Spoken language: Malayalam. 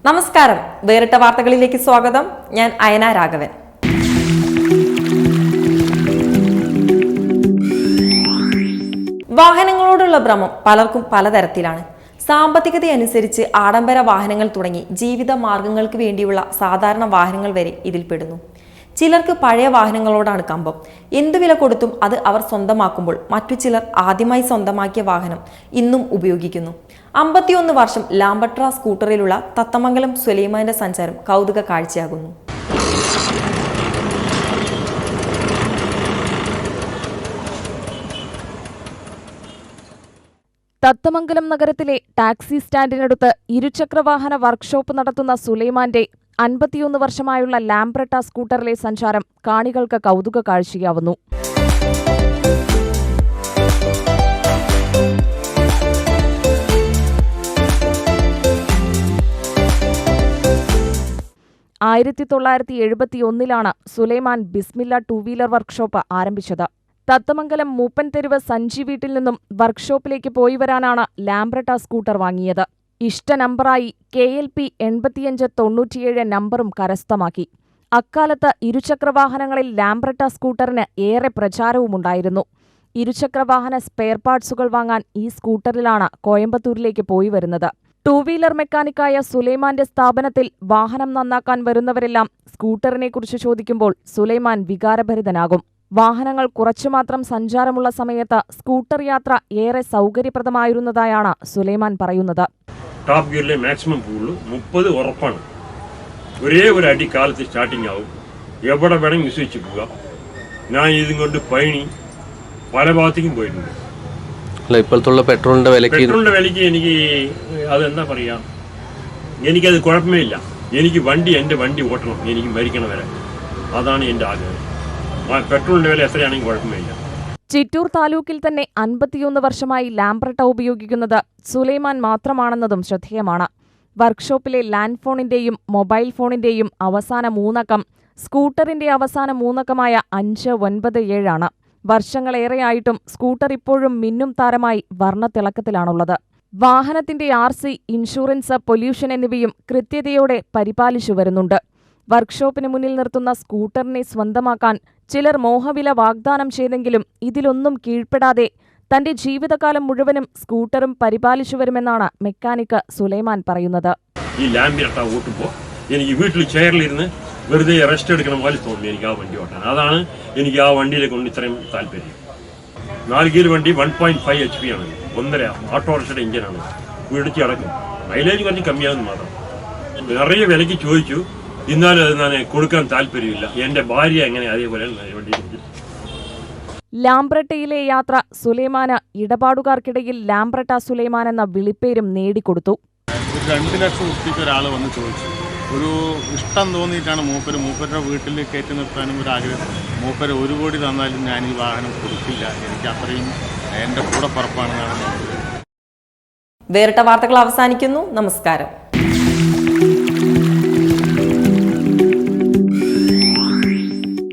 നമസ്കാരം, വേറിട്ട വാർത്തകളിലേക്ക് സ്വാഗതം. ഞാൻ അയന രാഘവൻ. വാഹനങ്ങളോടുള്ള ഭ്രമം പലർക്കും പലതരത്തിലാണ്. സാമ്പത്തികതയനുസരിച്ച് ആഡംബര വാഹനങ്ങൾ തുടങ്ങി ജീവിത മാർഗങ്ങൾക്ക് വേണ്ടിയുള്ള സാധാരണ വാഹനങ്ങൾ വരെ ഇതിൽപ്പെടുന്നു. ചിലർക്ക് പഴയ വാഹനങ്ങളോടാണ് കമ്പം. എന്തു വില കൊടുത്തും അത് അവർ സ്വന്തമാക്കുമ്പോൾ മറ്റു ചിലർ ആദ്യമായി സ്വന്തമാക്കിയ വാഹനം ഇന്നും ഉപയോഗിക്കുന്നു. 51 വർഷം ലാംബ്രട്ട സ്കൂട്ടറിലുള്ള തത്തമംഗലം സുലൈമാന്റെ സഞ്ചാരം കൗതുക കാഴ്ചയാകുന്നു. തത്തമംഗലം നഗരത്തിലെ ടാക്സി സ്റ്റാൻഡിനടുത്ത് ഇരുചക്രവാഹന വർക്ക്ഷോപ്പ് നടത്തുന്ന സുലൈമാന്റെ 51 വർഷമായുള്ള ലാംബ്രട്ട സ്കൂട്ടറിലെ സഞ്ചാരം കാണികൾക്ക് കൗതുക കാഴ്ചയാവുന്നു. ആയിരത്തി 1971 സുലൈമാൻ ബിസ്മില്ല 2-വീലർ വർക്ക്ഷോപ്പ് ആരംഭിച്ചത്. തത്തമംഗലം മൂപ്പൻ തെരുവ് സഞ്ജി വീട്ടിൽ നിന്നും വർക്ക്ഷോപ്പിലേക്ക് പോയി വരാനാണ് ലാംബ്രട്ട സ്കൂട്ടർ വാങ്ങിയത്. ഇഷ്ട നമ്പറായി KLP 8597 നമ്പറും കരസ്ഥമാക്കി. അക്കാലത്ത് ഇരുചക്രവാഹനങ്ങളിൽ ലാംബ്രട്ട സ്കൂട്ടറിന് ഏറെ പ്രചാരവുമുണ്ടായിരുന്നു. ഇരുചക്രവാഹന സ്പെയർ പാർട്സുകൾ വാങ്ങാൻ ഈ സ്കൂട്ടറിലാണ് കോയമ്പത്തൂരിലേക്ക് പോയി വരുന്നത്. 2-വീലർ മെക്കാനിക്കായ സുലൈമാന്റെ സ്ഥാപനത്തിൽ വാഹനം നന്നാക്കാൻ വരുന്നവരെല്ലാം സ്കൂട്ടറിനെക്കുറിച്ച് ചോദിക്കുമ്പോൾ സുലൈമാൻ വികാരഭരിതനാകും. വാഹനങ്ങൾ കുറച്ചുമാത്രം സഞ്ചാരമുള്ള സമയത്ത് സ്കൂട്ടർ യാത്ര ഏറെ സൗകര്യപ്രദമായിരുന്നതായാണ് സുലൈമാൻ പറയുന്നത്. ടോപ്പ് ഗിയറിലെ മാക്സിമം പൂള് 30 ഉറപ്പാണ്. ഒരേ ഒരു അടി കാലത്ത് സ്റ്റാർട്ടിംഗ് ആവും. എവിടെ വേണമെങ്കിൽ വിശ്വസിച്ച് പോകാം. ഞാൻ ഇതും കൊണ്ട് പയണി പല ഭാഗത്തേക്കും പോയിട്ടുണ്ട്. ഇപ്പോഴത്തുള്ള പെട്രോളിന്റെ വിലയ്ക്ക് എനിക്ക് അതെന്താ പറയാ, എനിക്കത് കുഴപ്പമേ ഇല്ല. എനിക്ക് എൻ്റെ വണ്ടി ഓട്ടണം, എനിക്ക് മരിക്കണ വരെ. അതാണ് എൻ്റെ ആഗ്രഹം. പെട്രോളിന്റെ വില എത്രയാണെങ്കിൽ കുഴപ്പമേ ഇല്ല. ചിറ്റൂർ താലൂക്കിൽ തന്നെ 51 വർഷമായി ലാംബ്രട്ട ഉപയോഗിക്കുന്നത് സുലൈമാൻ മാത്രമാണെന്നതും ശ്രദ്ധേയമാണ്. വർക്ക്ഷോപ്പിലെ ലാൻഡ് ഫോണിന്റെയും മൊബൈൽ ഫോണിന്റെയും അവസാന 3 അക്കം സ്കൂട്ടറിന്റെ അവസാന 3 അക്കമായ 597 ആണ്. വർഷങ്ങളേറെയായിട്ടും സ്കൂട്ടർ ഇപ്പോഴും മിന്നും താരമായി വർണ്ണത്തിളക്കത്തിലാണുള്ളത്. വാഹനത്തിന്റെ RC, ഇൻഷുറൻസ്, പൊല്യൂഷൻ എന്നിവയും കൃത്യതയോടെ പരിപാലിച്ചു വരുന്നുണ്ട്. വർക്ക്ഷോപ്പിന് മുന്നിൽ നിർത്തുന്ന സ്കൂട്ടറിനെ സ്വന്തമാക്കാൻ ചിലർ മോഹവില വാഗ്ദാനം ചെയ്തെങ്കിലും ഇതിലൊന്നും കീഴ്പ്പെടാതെ തന്റെ ജീവിതകാലം മുഴുവനും സ്കൂട്ടറും പരിപാലിച്ചു വരുമെന്നാണ് മെക്കാനിക്ക് സുലൈമാൻ പറയുന്നത്. ഈ ലാംബ്രട്ട ഓട്ടുമ്പോൾ എനിക്ക് വീട്ടിൽ ചെയറിലിരുന്ന് വെറുതെ റെസ്റ്റ് എടുക്കണം പോലെ തോന്നി എനിക്ക് ആ വണ്ടി ഓട്ടാൻ. അതാണ് എനിക്ക് ആ വണ്ടിയിലെ കൊണ്ട് ഇത്രയും താല്പര്യം. 4 ഗിയർ വണ്ടി 1.5 HP ആണ്. 1.5 ഓട്ടോറിക്ഷയുടെ എഞ്ചിനാണ്. പിടിച്ച് അടക്കും. മൈലേജ് കുറച്ച് കമ്മിയാകുന്നു മാത്രം. നിറയെ വിലയ്ക്ക് ചോദിച്ചു. ഇന്നാലും അത് ഞാൻ കൊടുക്കാൻ താല്പര്യമില്ല. എൻ്റെ ഭാര്യ എങ്ങനെ അതേപോലെ വണ്ടി. ലാംബ്രട്ടയിലെ യാത്ര സുലൈമാന് ഇടപാടുകാർക്കിടയിൽ ലാംബ്രട്ട സുലൈമാൻ എന്ന വിളിപ്പേരും നേടിക്കൊടുത്തു. 2 ലക്ഷം റുപ്യക്ക് ഒരാൾ വന്ന് ചോദിച്ചു. ഒരു ഇഷ്ടം തോന്നിയിട്ടാണ് മൂപ്പരുടെ വീട്ടിൽ കയറ്റി നിർത്താനും ഒരു ആഗ്രഹം. മൂപ്പര് 1 കോടി തന്നാലും ഞാൻ ഈ വാഹനം കൊടുക്കില്ല. എനിക്ക് അത്രയും എൻ്റെ കൂടെ പറപ്പാണെന്നാണ്. വേറിട്ട വാർത്തകൾ അവസാനിക്കുന്നു. നമസ്കാരം.